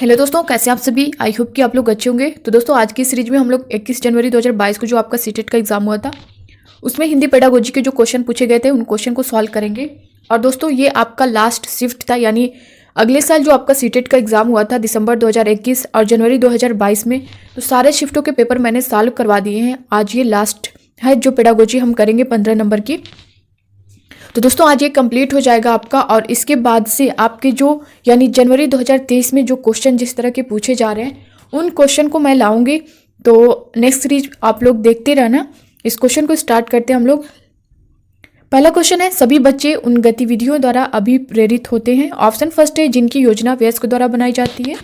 Hello दोस्तों, कैसे आप सभी। आई होप कि आप लोग अच्छे होंगे। तो दोस्तों, आज की सीरीज में हम लोग 21 जनवरी 2022 को जो आपका सीटेट का एग्जाम हुआ था उसमें हिंदी पेडागोजी के जो क्वेश्चन पूछे गए थे उन क्वेश्चन को सॉल्व करेंगे। और दोस्तों, ये आपका लास्ट शिफ्ट था, यानी अगले साल जो आपका सीटेट का एग्जाम हुआ था दिसंबर 2021 और जनवरी 2022 में, तो सारे शिफ्टों के पेपर मैंने सॉल्व करवा दिए हैं। आज ये लास्ट है जो पेडागोजी हम करेंगे 15 नंबर की। तो दोस्तों, आज ये कंप्लीट हो जाएगा आपका। और इसके बाद से आपके जो यानी जनवरी 2023 में जो क्वेश्चन जिस तरह के पूछे जा रहे हैं उन क्वेश्चन को मैं लाऊंगी। तो नेक्स्ट सीरीज आप लोग देखते रहना। इस क्वेश्चन को स्टार्ट करते हैं हम लोग। पहला क्वेश्चन है, सभी बच्चे उन गतिविधियों द्वारा अभिप्रेरित होते हैं। ऑप्शन फर्स्ट है जिनकी योजना वयस्क द्वारा बनाई जाती है।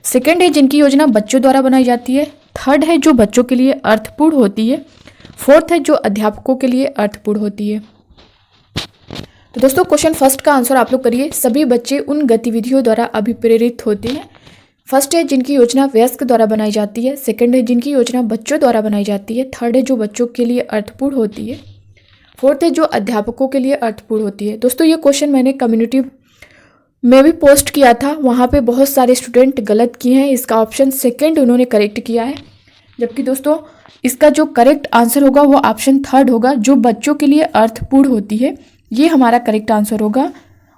सेकंड है जिनकी योजना बच्चों द्वारा बनाई जाती है। थर्ड है जो बच्चों के लिए अर्थपूर्ण होती है। फोर्थ है जो अध्यापकों के लिए अर्थपूर्ण होती है। तो दोस्तों, क्वेश्चन फर्स्ट का आंसर आप लोग करिए। सभी बच्चे उन गतिविधियों द्वारा अभिप्रेरित होते हैं। फर्स्ट है जिनकी योजना वयस्क द्वारा बनाई जाती है। सेकंड है जिनकी योजना बच्चों द्वारा बनाई जाती है। थर्ड है जो बच्चों के लिए अर्थपूर्ण होती है। फोर्थ है जो अध्यापकों के लिए अर्थपूर्ण होती है। दोस्तों, ये क्वेश्चन मैंने कम्युनिटी में भी पोस्ट किया था, वहाँ पे बहुत सारे स्टूडेंट गलत किए हैं। इसका ऑप्शन सेकंड उन्होंने करेक्ट किया है, जबकि दोस्तों इसका जो करेक्ट आंसर होगा वो ऑप्शन थर्ड होगा, जो बच्चों के लिए अर्थपूर्ण होती है। ये हमारा करेक्ट आंसर होगा।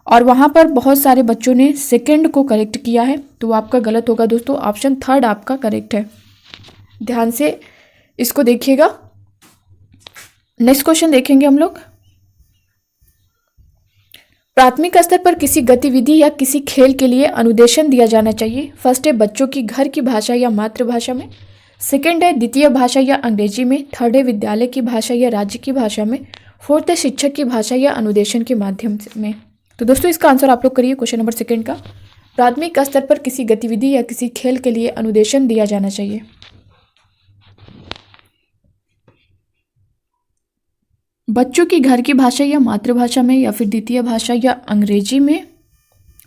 और वहाँ पर बहुत सारे बच्चों ने सेकंड को करेक्ट किया है, तो वो आपका गलत होगा दोस्तों। ऑप्शन थर्ड आपका करेक्ट है। ध्यान से इसको देखिएगा। नेक्स्ट क्वेश्चन देखेंगे हम लोग। प्राथमिक स्तर पर किसी गतिविधि या किसी खेल के लिए अनुदेशन दिया जाना चाहिए। फर्स्ट है बच्चों की घर की भाषा या मातृभाषा में। सेकंड है द्वितीय भाषा या अंग्रेजी में। थर्ड है विद्यालय की भाषा या राज्य की भाषा में। फोर्थ है शिक्षक की भाषा या अनुदेशन के माध्यम में। तो दोस्तों, इसका आंसर आप लोग करिए क्वेश्चन नंबर सेकंड का। प्राथमिक स्तर पर किसी गतिविधि या किसी खेल के लिए अनुदेशन दिया जाना चाहिए। बच्चों की घर की भाषा या मातृभाषा में, या फिर द्वितीय भाषा या अंग्रेजी में,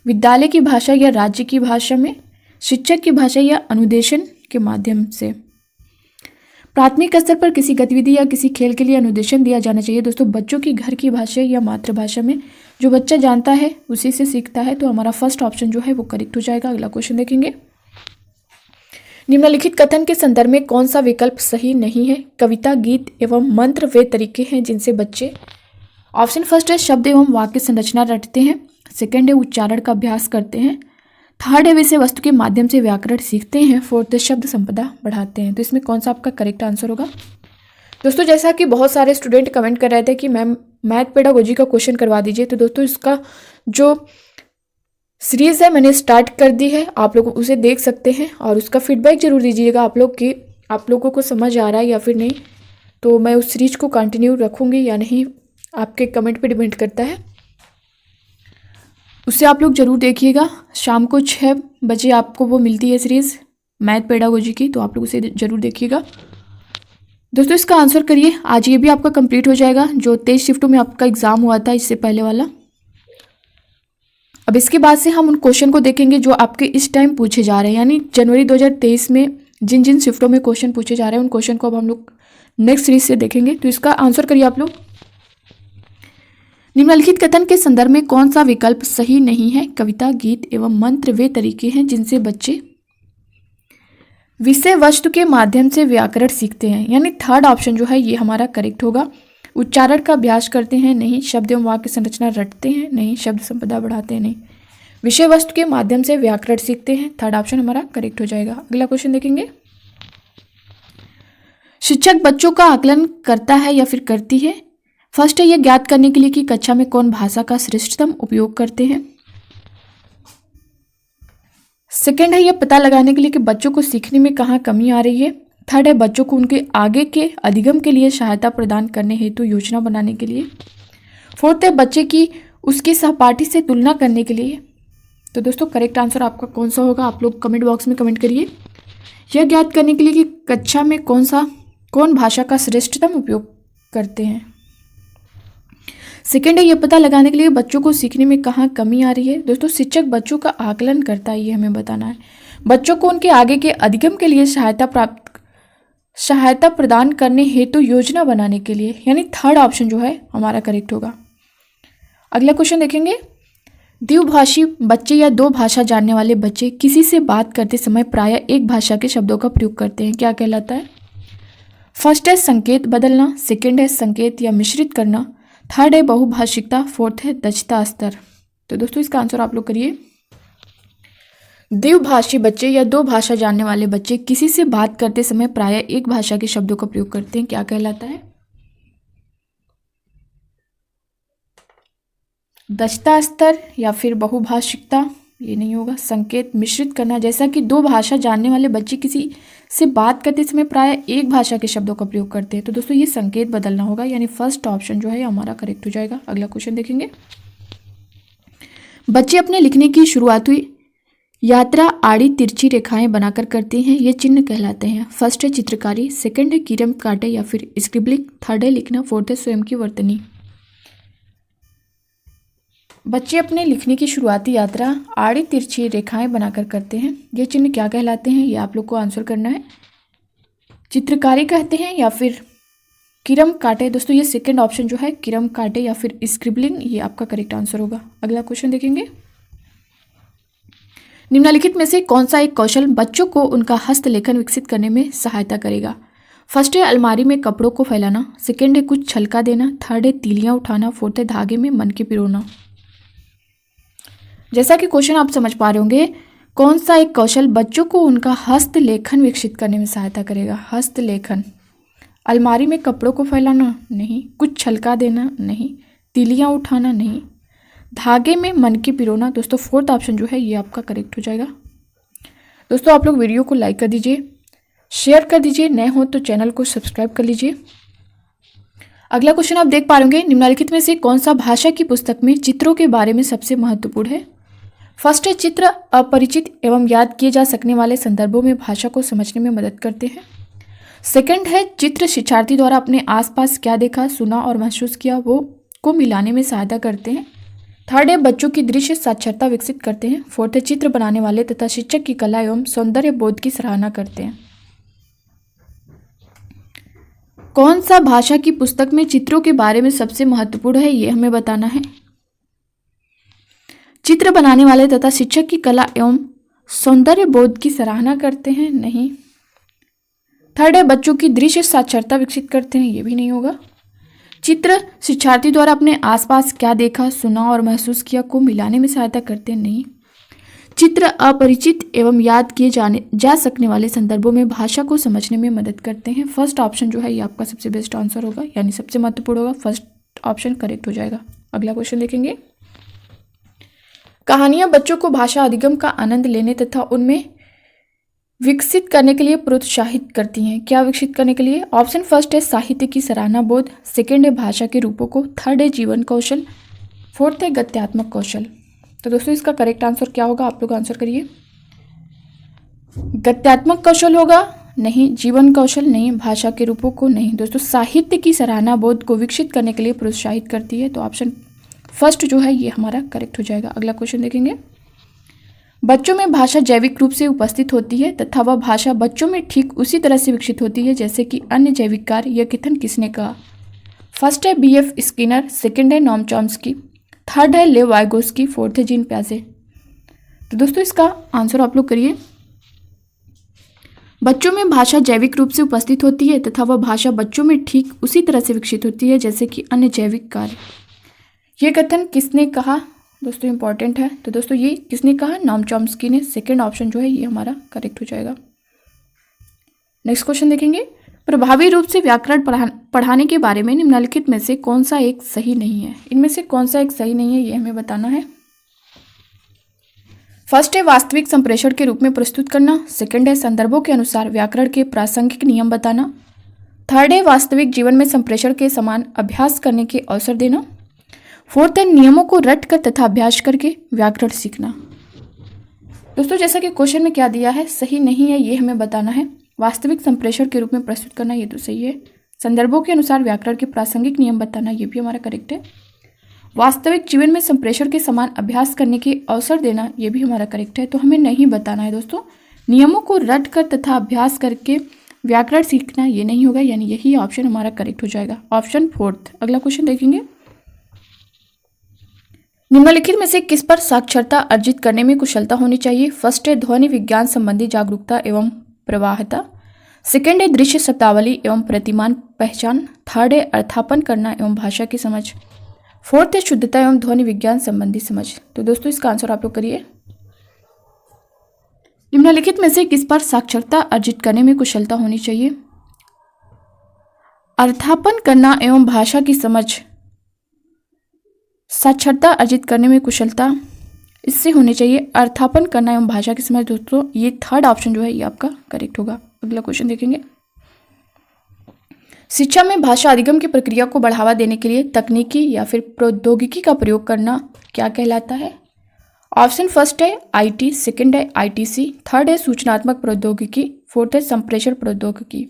विद्यालय की भाषा या राज्य की भाषा में, शिक्षक की भाषा या अनुदेशन के माध्यम से। प्राथमिक स्तर पर किसी गतिविधि या किसी खेल के लिए अनुदेशन दिया जाना चाहिए। दोस्तों, बच्चों की घर की भाषा या मातृभाषा में, जो बच्चा जानता है उसी से सीखता है, तो हमारा फर्स्ट ऑप्शन जो है वो करेक्ट हो जाएगा। अगला क्वेश्चन देखेंगे। निम्नलिखित कथन के संदर्भ में कौन सा विकल्प सही नहीं है। कविता, गीत एवं मंत्र वे तरीके हैं जिनसे बच्चे। ऑप्शन फर्स्ट है शब्द एवं वाक्य संरचना रटते हैं। सेकंड है उच्चारण का अभ्यास करते हैं। थर्ड है विषय वस्तु के माध्यम से व्याकरण सीखते हैं। फोर्थ है शब्द संपदा बढ़ाते हैं। तो इसमें कौन सा आपका करेक्ट आंसर होगा। दोस्तों, जैसा कि बहुत सारे स्टूडेंट कमेंट कर रहे थे कि मैम मैथ पेडागोजी का क्वेश्चन करवा दीजिए, तो दोस्तों इसका जो सीरीज़ है मैंने स्टार्ट कर दी है, आप लोग उसे देख सकते हैं और उसका फीडबैक जरूर दीजिएगा आप लोग कि आप लोगों को समझ आ रहा है या फिर नहीं। तो मैं उस सीरीज को कंटिन्यू रखूँगी या नहीं, आपके कमेंट पे डिपेंड करता है। उससे आप लोग ज़रूर देखिएगा। शाम को 6 बजे आपको वो मिलती है सीरीज़ मैथ पेडागोजी की, तो आप लोग उसे ज़रूर देखिएगा। दोस्तों, इसका आंसर करिए। आज ये भी आपका कंप्लीट हो जाएगा, जो 23 शिफ्टों में आपका एग्ज़ाम हुआ था इससे पहले वाला। अब इसके बाद से हम उन क्वेश्चन को देखेंगे जो आपके इस टाइम पूछे जा रहे हैं, यानी जनवरी 2023 में जिन जिन शिफ्टों में क्वेश्चन पूछे जा रहे हैं उन क्वेश्चन को अब हम लोग नेक्स्ट सीरीज से देखेंगे। तो इसका आंसर करिए आप लोग। निम्नलिखित कथन के संदर्भ में कौन सा विकल्प सही नहीं है। कविता, गीत एवं मंत्र वे तरीके हैं जिनसे बच्चे विषय वस्तु के माध्यम से व्याकरण सीखते हैं, यानी थर्ड ऑप्शन जो है ये हमारा करेक्ट होगा। उच्चारण का अभ्यास करते हैं, नहीं। शब्द एवं वाक्य संरचना रटते हैं, नहीं। शब्द संपदा बढ़ाते हैं, नहीं। विषय वस्तु के माध्यम से व्याकरण सीखते हैं, थर्ड ऑप्शन हमारा करेक्ट हो जाएगा। अगला क्वेश्चन देखेंगे। शिक्षक बच्चों का आकलन करता है या फिर करती है। फर्स्ट है यह ज्ञात करने के लिए कि कक्षा में कौन भाषा का श्रेष्ठतम उपयोग करते हैं। सेकंड है यह पता लगाने के लिए कि बच्चों को सीखने में कहाँ कमी आ रही है। थर्ड है बच्चों को उनके आगे के अधिगम के लिए सहायता प्रदान करने हेतु योजना बनाने के लिए। फोर्थ है बच्चे की उसके सहपाठी से तुलना करने के लिए। तो दोस्तों, करेक्ट आंसर आपका कौन सा होगा आप लोग कमेंट बॉक्स में कमेंट करिए। यह ज्ञात करने के लिए कि कक्षा में कौन भाषा का श्रेष्ठतम उपयोग करते हैं। सेकंड है यह पता लगाने के लिए बच्चों को सीखने में कहाँ कमी आ रही है। दोस्तों, शिक्षक बच्चों का आकलन करता है, ये हमें बताना है। बच्चों को उनके आगे के अधिगम के लिए सहायता प्रदान करने हेतु योजना बनाने के लिए, यानी थर्ड ऑप्शन जो है हमारा करेक्ट होगा। अगला क्वेश्चन देखेंगे। द्विभाषी बच्चे या दो भाषा जानने वाले बच्चे किसी से बात करते समय प्रायः एक भाषा के शब्दों का प्रयोग करते हैं, क्या कहलाता है? फर्स्ट है संकेत बदलना, सेकंड है संकेत या मिश्रित करना, थर्ड है बहुभाषिकता, फोर्थ है दक्षता स्तर। तो दोस्तों इसका आंसर आप लोग करिए। द्विभाषी बच्चे या दो भाषा जानने वाले बच्चे किसी से बात करते समय प्रायः एक भाषा के शब्दों का प्रयोग करते हैं, क्या कहलाता है? दक्षता स्तर या फिर बहुभाषिकता, ये नहीं होगा। संकेत मिश्रित करना, जैसा कि दो भाषा जानने वाले बच्चे किसी से बात करते समय प्रायः एक भाषा के शब्दों का प्रयोग करते हैं, तो दोस्तों ये संकेत बदलना होगा, यानी फर्स्ट ऑप्शन जो है हमारा करेक्ट हो जाएगा। अगला क्वेश्चन देखेंगे। बच्चे अपने लिखने की शुरुआत हुई यात्रा आड़ी तिरछी रेखाएं बनाकर करते हैं, ये चिन्ह कहलाते हैं। फर्स्ट है चित्रकारी, सेकंड है कीरम काटे या फिर स्क्रिबलिंग, थर्ड है लिखना, फोर्थ है स्वयं की वर्तनी। बच्चे अपने लिखने की शुरुआती यात्रा आड़ी तिरछी रेखाएं बनाकर करते हैं, ये चिन्ह क्या कहलाते हैं? ये आप लोग को आंसर करना है। चित्रकारी कहते हैं या फिर कीरम काटे। दोस्तों ये सेकंड ऑप्शन जो है कीरम काटे या फिर स्क्रिबलिंग, ये आपका करेक्ट आंसर होगा। अगला क्वेश्चन देखेंगे। निम्नलिखित में से कौन सा एक कौशल बच्चों को उनका हस्तलेखन विकसित करने में सहायता करेगा? फर्स्ट है अलमारी में कपड़ों को फैलाना, सेकंड है कुछ छलका देना, थर्ड है तीलियां उठाना, फोर्थ है धागे में मन के पिरोना। जैसा कि क्वेश्चन आप समझ पा रहे होंगे, कौन सा एक कौशल बच्चों को उनका हस्तलेखन विकसित करने में सहायता करेगा? हस्तलेखन। अलमारी में कपड़ों को फैलाना नहीं, कुछ छलका देना नहीं, तीलियां उठाना नहीं, धागे में मन की पिरोना। दोस्तों फोर्थ ऑप्शन जो है ये आपका करेक्ट हो जाएगा। दोस्तों आप लोग वीडियो को लाइक कर दीजिए, शेयर कर दीजिए, नए हो तो चैनल को सब्सक्राइब कर लीजिए। अगला क्वेश्चन आप देख पा रहे होंगे, निम्नलिखित में से कौन सा भाषा की पुस्तक में चित्रों के बारे में सबसे महत्वपूर्ण है? फर्स्ट है चित्र अपरिचित एवं याद किए जा सकने वाले संदर्भों में भाषा को समझने में मदद करते हैं। सेकंड है चित्र शिक्षार्थी द्वारा अपने आसपास क्या देखा, सुना और महसूस किया वो को मिलाने में सहायता करते हैं। थर्ड है बच्चों की दृश्य साक्षरता विकसित करते हैं। फोर्थ है चित्र बनाने वाले तथा शिक्षक की कला एवं सौंदर्य बोध की सराहना करते हैं। कौन सा भाषा की पुस्तक में चित्रों के बारे में सबसे महत्वपूर्ण है, ये हमें बताना है। चित्र बनाने वाले तथा शिक्षक की कला एवं सौंदर्य बोध की सराहना करते हैं, नहीं। थर्ड है बच्चों की दृश्य साक्षरता विकसित करते हैं, ये भी नहीं होगा। चित्र शिक्षार्थी द्वारा अपने आसपास क्या देखा, सुना और महसूस किया को मिलाने में सहायता करते हैं, नहीं। चित्र अपरिचित एवं याद किए जा सकने वाले संदर्भों में भाषा को समझने में मदद करते हैं। फर्स्ट ऑप्शन जो है ये आपका सबसे बेस्ट आंसर होगा, यानी सबसे महत्वपूर्ण होगा, फर्स्ट ऑप्शन करेक्ट हो जाएगा। अगला क्वेश्चन देखेंगे। कहानियां बच्चों को भाषा अधिगम का आनंद लेने तथा उनमें विकसित करने के लिए प्रोत्साहित करती हैं, क्या विकसित करने के लिए? ऑप्शन फर्स्ट है साहित्य की सराहना बोध, सेकंड है भाषा के रूपों को, थर्ड है जीवन कौशल, फोर्थ है गत्यात्मक कौशल। तो दोस्तों इसका करेक्ट आंसर क्या होगा, आप लोग आंसर करिए। गत्यात्मक कौशल होगा, नहीं। जीवन कौशल नहीं, भाषा के रूपों को नहीं। दोस्तों साहित्य की सराहना बोध को विकसित करने के लिए प्रोत्साहित करती है, तो ऑप्शन फर्स्ट जो है ये हमारा करेक्ट हो जाएगा। अगला क्वेश्चन देखेंगे। बच्चों में भाषा जैविक रूप से उपस्थित होती है तथा वह भाषा बच्चों में ठीक उसी तरह से विकसित होती है जैसे कि अन्य जैविक कार्य, यह कथन किसने कहा? फर्स्ट है बीएफ स्किनर, सेकंड है नॉम चॉम्स्की, थर्ड है लेव वाइगोस्की, फोर्थ है जीन प्याजे। तो दोस्तों इसका आंसर आप लोग करिए। बच्चों में भाषा जैविक रूप से उपस्थित होती है तथा वह भाषा बच्चों में ठीक उसी तरह से विकसित होती है जैसे कि अन्य जैविक कार्य, यह कथन किसने कहा? दोस्तों इंपॉर्टेंट है, तो दोस्तों ये किसने कहा? नॉम चॉम्स्की ने। सेकंड ऑप्शन जो है ये हमारा करेक्ट हो जाएगा। नेक्स्ट क्वेश्चन देखेंगे। प्रभावी रूप से व्याकरण पढ़ाने के बारे में निम्नलिखित में से कौन सा एक सही नहीं है? इनमें से कौन सा एक सही नहीं है ये हमें बताना है। फर्स्ट है वास्तविक संप्रेषण के रूप में प्रस्तुत करना, सेकंड है संदर्भों के अनुसार व्याकरण के प्रासंगिक नियम बताना, थर्ड है वास्तविक जीवन में संप्रेषण के समान अभ्यास करने के अवसर देना, फोर्थ है नियमों को रट कर तथा अभ्यास करके व्याकरण सीखना। दोस्तों जैसा कि क्वेश्चन में क्या दिया है, सही नहीं है ये हमें बताना है। वास्तविक संप्रेषण के रूप में प्रस्तुत करना ये तो सही है, संदर्भों के अनुसार व्याकरण के प्रासंगिक नियम बताना ये भी हमारा करेक्ट है, वास्तविक जीवन में संप्रेषण के समान अभ्यास करने के अवसर देना ये भी हमारा करेक्ट है। तो हमें नहीं बताना है दोस्तों, नियमों को रट कर तथा अभ्यास करके व्याकरण सीखना ये नहीं होगा, यानी यही ऑप्शन हमारा करेक्ट हो जाएगा, ऑप्शन फोर्थ। अगला क्वेश्चन देखेंगे। निम्नलिखित में से किस पर साक्षरता अर्जित करने में कुशलता होनी चाहिए? फर्स्ट है ध्वनि विज्ञान संबंधी जागरूकता एवं प्रवाहता। सेकंड है दृश्य शब्दावली एवं प्रतिमान पहचान। थर्ड है अर्थापन करना एवं भाषा की समझ। फोर्थ है शुद्धता एवं ध्वनि विज्ञान संबंधी समझ। तो दोस्तों इसका आंसर आप लोग करिए। निम्नलिखित में से किस पर साक्षरता अर्जित करने में कुशलता होनी चाहिए? अर्थापन करना एवं भाषा की समझ। साक्षरता अर्जित करने में कुशलता इससे होनी चाहिए, अर्थापन करना एवं भाषा की समझ। दोस्तों ये थर्ड ऑप्शन जो है ये आपका करेक्ट होगा। अगला क्वेश्चन देखेंगे। शिक्षा में भाषा अधिगम की प्रक्रिया को बढ़ावा देने के लिए तकनीकी या फिर प्रौद्योगिकी का प्रयोग करना क्या कहलाता है? ऑप्शन फर्स्ट है आईटी, सेकंड है आईटीसी, थर्ड है सूचनात्मक प्रौद्योगिकी, फोर्थ है संप्रेषण प्रौद्योगिकी।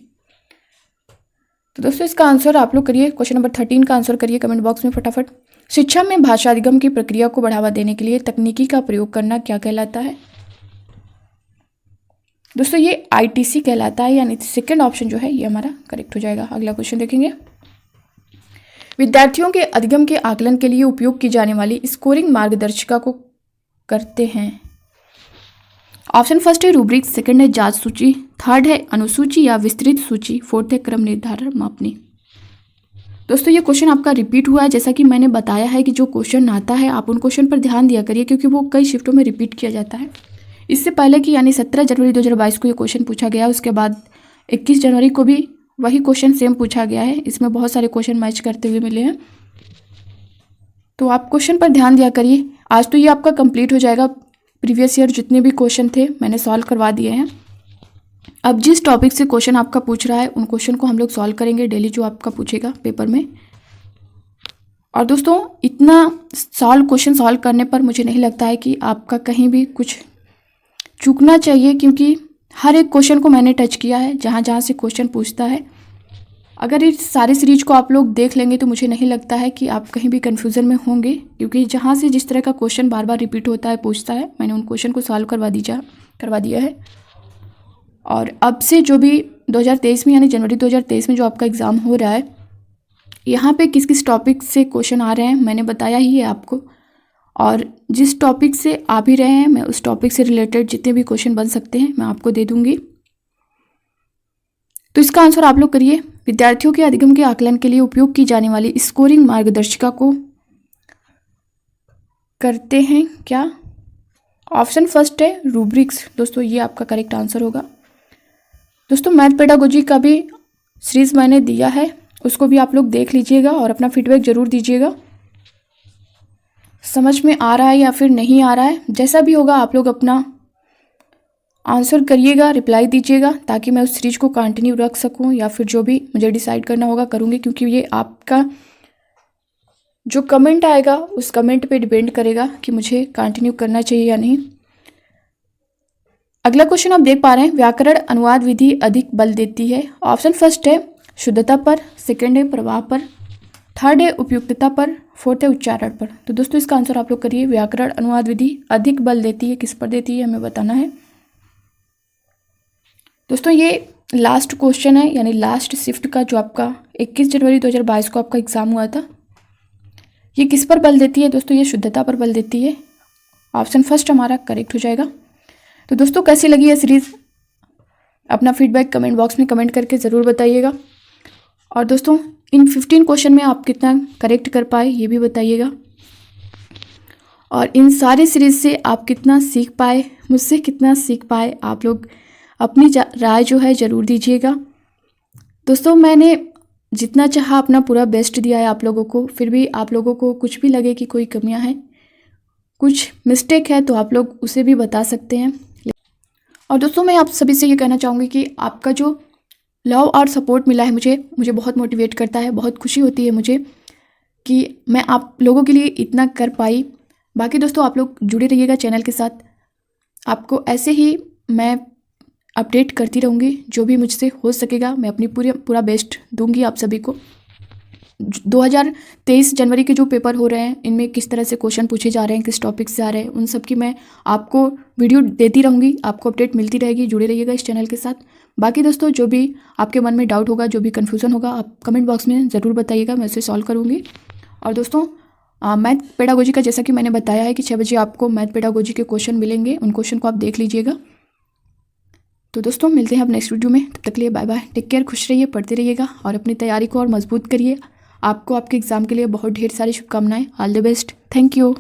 तो दोस्तों इसका आंसर आप लोग करिए। क्वेश्चन नंबर 13 का आंसर करिए कमेंट बॉक्स में फटाफट। शिक्षा में भाषा अधिगम की प्रक्रिया को बढ़ावा देने के लिए तकनीकी का प्रयोग करना क्या कहलाता है? दोस्तों ये आईटीसी कहलाता है, यानी सेकंड ऑप्शन जो है ये हमारा करेक्ट हो जाएगा। अगला क्वेश्चन देखेंगे। विद्यार्थियों के अधिगम के आकलन के लिए उपयोग की जाने वाली स्कोरिंग मार्गदर्शिका को करते हैं। ऑप्शन फर्स्ट है रूब्रिक, सेकंड है जांच सूची, थर्ड है अनुसूची या विस्तृत सूची, फोर्थ है क्रम निर्धारण मापनी। दोस्तों ये क्वेश्चन आपका रिपीट हुआ है। जैसा कि मैंने बताया है कि जो क्वेश्चन आता है आप उन क्वेश्चन पर ध्यान दिया करिए, क्योंकि वो कई शिफ्टों में रिपीट किया जाता है। इससे पहले कि यानी 17 जनवरी 2022 को ये क्वेश्चन पूछा गया, उसके बाद 21 जनवरी को भी वही क्वेश्चन सेम पूछा गया है। इसमें बहुत सारे क्वेश्चन मैच करते हुए मिले हैं, तो आप क्वेश्चन पर ध्यान दिया करिए। आज तो ये आपका कंप्लीट हो जाएगा। प्रीवियस ईयर जितने भी क्वेश्चन थे मैंने सॉल्व करवा दिए हैं। अब जिस टॉपिक से क्वेश्चन आपका पूछ रहा है उन क्वेश्चन को हम लोग सॉल्व करेंगे डेली, जो आपका पूछेगा पेपर में। और दोस्तों इतना क्वेश्चन सॉल्व करने पर मुझे नहीं लगता है कि आपका कहीं भी कुछ चूकना चाहिए, क्योंकि हर एक क्वेश्चन को मैंने टच किया है जहाँ जहाँ से क्वेश्चन पूछता है। अगर इस सारी सीरीज को आप लोग देख लेंगे तो मुझे नहीं लगता है कि आप कहीं भी कन्फ्यूज़न में होंगे, क्योंकि जहाँ से जिस तरह का क्वेश्चन बार बार रिपीट होता है पूछता है, मैंने उन क्वेश्चन को सॉल्व करवा दिया है। और अब से जो भी 2023 में यानी जनवरी 2023 में जो आपका एग्ज़ाम हो रहा है, यहाँ पे किस किस टॉपिक से क्वेश्चन आ रहे हैं मैंने बताया ही है आपको। और जिस टॉपिक से आ भी रहे हैं मैं उस टॉपिक से रिलेटेड जितने भी क्वेश्चन बन सकते हैं मैं आपको दे दूंगी। तो इसका आंसर आप लोग करिए। विद्यार्थियों के अधिगम के आकलन के लिए उपयोग की जाने वाली स्कोरिंग मार्गदर्शिका को करते हैं क्या? ऑप्शन फर्स्ट है रूब्रिक्स। दोस्तों ये आपका करेक्ट आंसर होगा। दोस्तों मैथ पेडागोजी का भी सीरीज मैंने दिया है, उसको भी आप लोग देख लीजिएगा और अपना फीडबैक ज़रूर दीजिएगा। समझ में आ रहा है या फिर नहीं आ रहा है, जैसा भी होगा आप लोग अपना आंसर करिएगा, रिप्लाई दीजिएगा, ताकि मैं उस सीरीज को कंटिन्यू रख सकूं, या फिर जो भी मुझे डिसाइड करना होगा करूंगी, क्योंकि ये आपका जो कमेंट आएगा उस कमेंट पे डिपेंड करेगा कि मुझे कंटिन्यू करना चाहिए या नहीं। अगला क्वेश्चन आप देख पा रहे हैं, व्याकरण अनुवाद विधि अधिक बल देती है। ऑप्शन फर्स्ट है शुद्धता पर, सेकंड है प्रवाह पर, थर्ड है उपयुक्तता पर, फोर्थ है उच्चारण पर। तो दोस्तों इसका आंसर आप लोग करिए। व्याकरण अनुवाद विधि अधिक बल देती है, किस पर देती है हमें बताना है। दोस्तों ये लास्ट क्वेश्चन है, यानी लास्ट शिफ्ट का जो आपका 21 जनवरी 2022 को आपका एग्जाम हुआ था, ये किस पर बल देती है? दोस्तों ये शुद्धता पर बल देती है। ऑप्शन फर्स्ट हमारा करेक्ट हो जाएगा। तो दोस्तों कैसी लगी ये सीरीज, अपना फीडबैक कमेंट बॉक्स में कमेंट करके ज़रूर बताइएगा। और दोस्तों इन 15 क्वेश्चन में आप कितना करेक्ट कर पाए ये भी बताइएगा, और इन सारी सीरीज से आप कितना सीख पाए, मुझसे कितना सीख पाए, आप लोग अपनी राय जो है ज़रूर दीजिएगा। दोस्तों मैंने जितना चाहा अपना पूरा बेस्ट दिया है आप लोगों को, फिर भी आप लोगों को कुछ भी लगे कि कोई कमियां हैं, कुछ मिस्टेक है, तो आप लोग उसे भी बता सकते हैं। और दोस्तों मैं आप सभी से ये कहना चाहूँगी कि आपका जो लव और सपोर्ट मिला है मुझे बहुत मोटिवेट करता है, बहुत खुशी होती है मुझे कि मैं आप लोगों के लिए इतना कर पाई। बाकी दोस्तों आप लोग जुड़े रहिएगा चैनल के साथ, आपको ऐसे ही मैं अपडेट करती रहूँगी, जो भी मुझसे हो सकेगा मैं अपनी पूरा बेस्ट दूंगी आप सभी को। 2023 जनवरी के जो पेपर हो रहे हैं इनमें किस तरह से क्वेश्चन पूछे जा रहे हैं, किस टॉपिक से आ रहे हैं, उन सब की मैं आपको वीडियो देती रहूँगी, आपको अपडेट मिलती रहेगी। जुड़े रहिएगा इस चैनल के साथ। बाकी दोस्तों जो भी आपके मन में डाउट होगा, जो भी कन्फ्यूज़न होगा, आप कमेंट बॉक्स में ज़रूर बताइएगा, मैं उसे सॉल्व करूँगी। और दोस्तों मैथ पेडागोजी का जैसा कि मैंने बताया है कि 6 बजे आपको मैथ पेडागोजी के क्वेश्चन मिलेंगे, उन क्वेश्चन को आप देख लीजिएगा। तो दोस्तों मिलते हैं अब नेक्स्ट वीडियो में, तब तक के लिए बाय बाय, टेक केयर, खुश रहिए, पढ़ते रहिएगा और अपनी तैयारी को और मजबूत करिए। आपको आपके एग्ज़ाम के लिए बहुत ढेर सारी शुभकामनाएं। All the best, thank you.